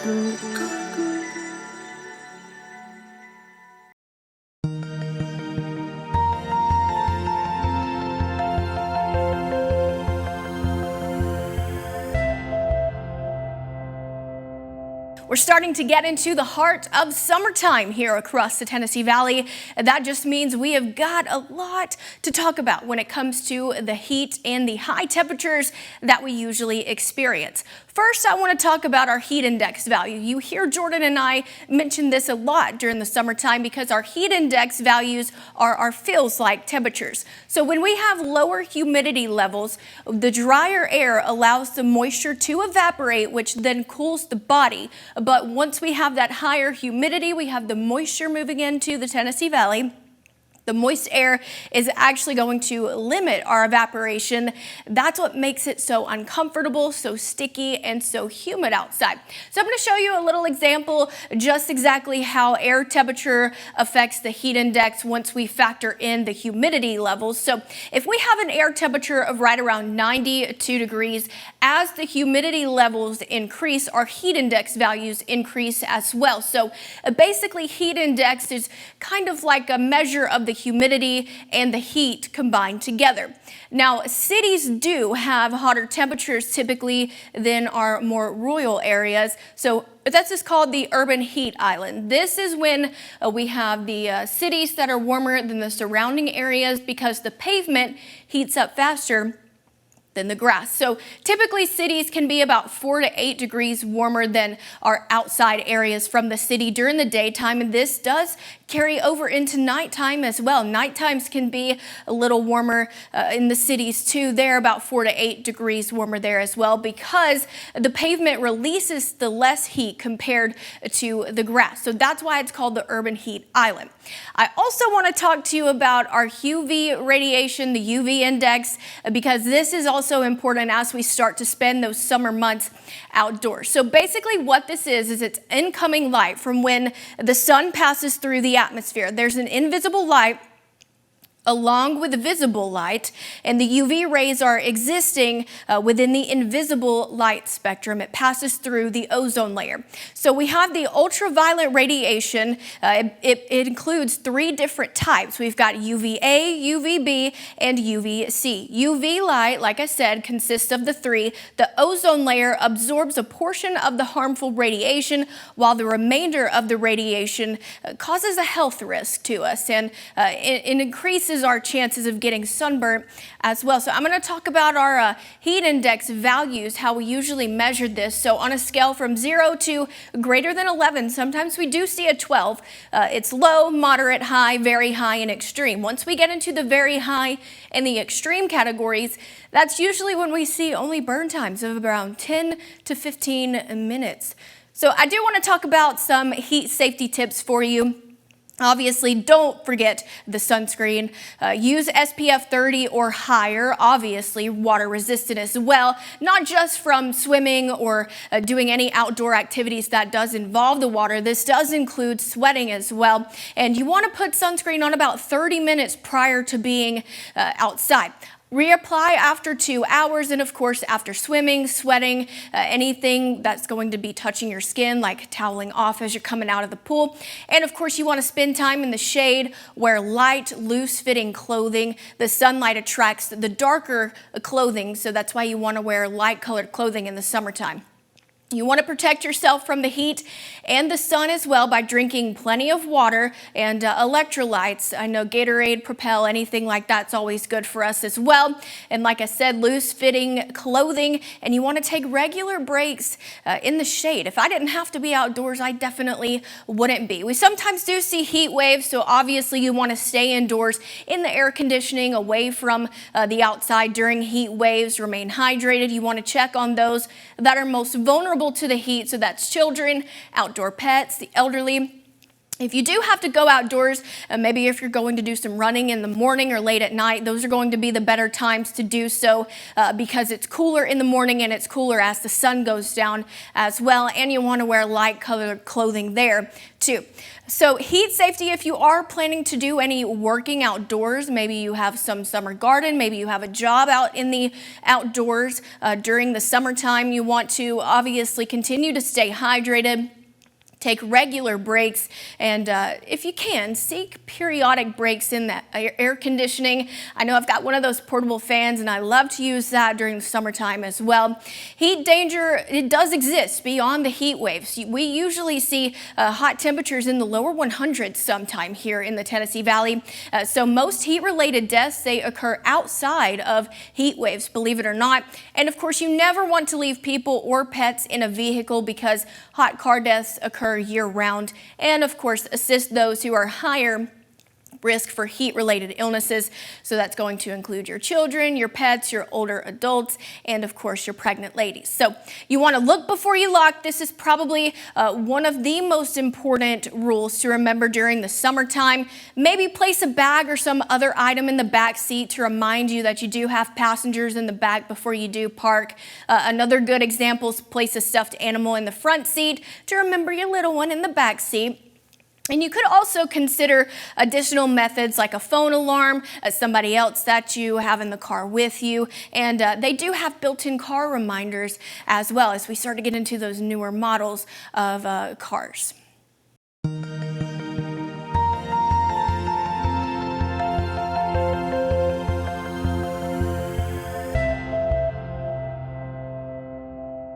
We're starting to get into the heart of summertime here across the Tennessee Valley. That just means we have got a lot to talk about when it comes to the heat and the high temperatures that we usually experience. First, I want to talk about our heat index value. You hear Jordan and I mention this a lot during the summertime because our heat index values are our feels-like temperatures. So when we have lower humidity levels, the drier air allows the moisture to evaporate, which then cools the body. But once we have that higher humidity, we have the moisture moving into the Tennessee Valley. The moist air is actually going to limit our evaporation. That's what makes it so uncomfortable, so sticky, and so humid outside. So I'm going to show you a little example, just exactly how air temperature affects the heat index once we factor in the humidity levels. So if we have an air temperature of right around 92 degrees, as the humidity levels increase, our heat index values increase as well. So basically, heat index is kind of like a measure of the humidity and the heat combined together. Now, cities do have hotter temperatures typically than our more rural areas. So that's just called the urban heat island. This is when we have the cities that are warmer than the surrounding areas because the pavement heats up faster than the grass. So typically cities can be about 4 to 8 degrees warmer than our outside areas from the city during the daytime, and this does carry over into nighttime as well. Night times can be a little warmer in the cities too. They're about 4 to 8 degrees warmer there as well because the pavement releases the less heat compared to the grass. So that's why it's called the urban heat island. I also want to talk to you about our UV radiation, the UV index, because this is also important as we start to spend those summer months outdoors. So basically what this is it's incoming light from when the sun passes through the atmosphere. There's an invisible light along with visible light, and the UV rays are existing within the invisible light spectrum. It passes through the ozone layer. So we have the ultraviolet radiation. It includes 3 different types. We've got UVA, UVB, and UVC. UV light, like I said, consists of the 3. The ozone layer absorbs a portion of the harmful radiation, while the remainder of the radiation causes a health risk to us, and it increases our chances of getting sunburnt as well. So I'm going to talk about our heat index values, how we usually measure this. So on a scale from 0 to greater than 11, sometimes we do see a 12. It's low, moderate, high, very high, and extreme. Once we get into the very high and the extreme categories, that's usually when we see only burn times of around 10 to 15 minutes. So I do want to talk about some heat safety tips for you. Obviously, don't forget the sunscreen. Use SPF 30 or higher, obviously water resistant as well, not just from swimming or doing any outdoor activities that does involve the water. This does include sweating as well. And you want to put sunscreen on about 30 minutes prior to being outside. Reapply after 2 hours, and of course after swimming, sweating, anything that's going to be touching your skin, like toweling off as you're coming out of the pool. And of course you want to spend time in the shade, wear light, loose-fitting clothing. The sunlight attracts the darker clothing, so that's why you want to wear light-colored clothing in the summertime. You want to protect yourself from the heat and the sun as well by drinking plenty of water and electrolytes. I know Gatorade, Propel, anything like that's always good for us as well. And like I said, loose-fitting clothing, and you want to take regular breaks in the shade. If I didn't have to be outdoors, I definitely wouldn't be. We sometimes do see heat waves, so obviously you want to stay indoors in the air conditioning, away from the outside during heat waves. Remain hydrated. You want to check on those that are most vulnerable to the heat, so that's children, outdoor pets, the elderly. If you do have to go outdoors, maybe if you're going to do some running in the morning or late at night, those are going to be the better times to do so because it's cooler in the morning and it's cooler as the sun goes down as well. And you want to wear light colored clothing there too. So heat safety, if you are planning to do any working outdoors, maybe you have some summer garden, maybe you have a job out in the outdoors during the summertime, you want to obviously continue to stay hydrated. Take regular breaks, and if you can, seek periodic breaks in that air conditioning. I know I've got one of those portable fans, and I love to use that during the summertime as well. Heat danger, it does exist beyond the heat waves. We usually see hot temperatures in the lower 100s sometime here in the Tennessee Valley. So most heat-related deaths, they occur outside of heat waves, believe it or not. And of course, you never want to leave people or pets in a vehicle because hot car deaths occur year-round, and of course assist those who are higher risk for heat-related illnesses. So that's going to include your children, your pets, your older adults, and of course your pregnant ladies. So you want to look before you lock. This is probably one of the most important rules to remember during the summertime. Maybe place a bag or some other item in the back seat to remind you that you do have passengers in the back before you do park. Another good example is place a stuffed animal in the front seat to remember your little one in the back seat. And you could also consider additional methods like a phone alarm, somebody else that you have in the car with you. And they do have built-in car reminders as well as we start to get into those newer models of cars.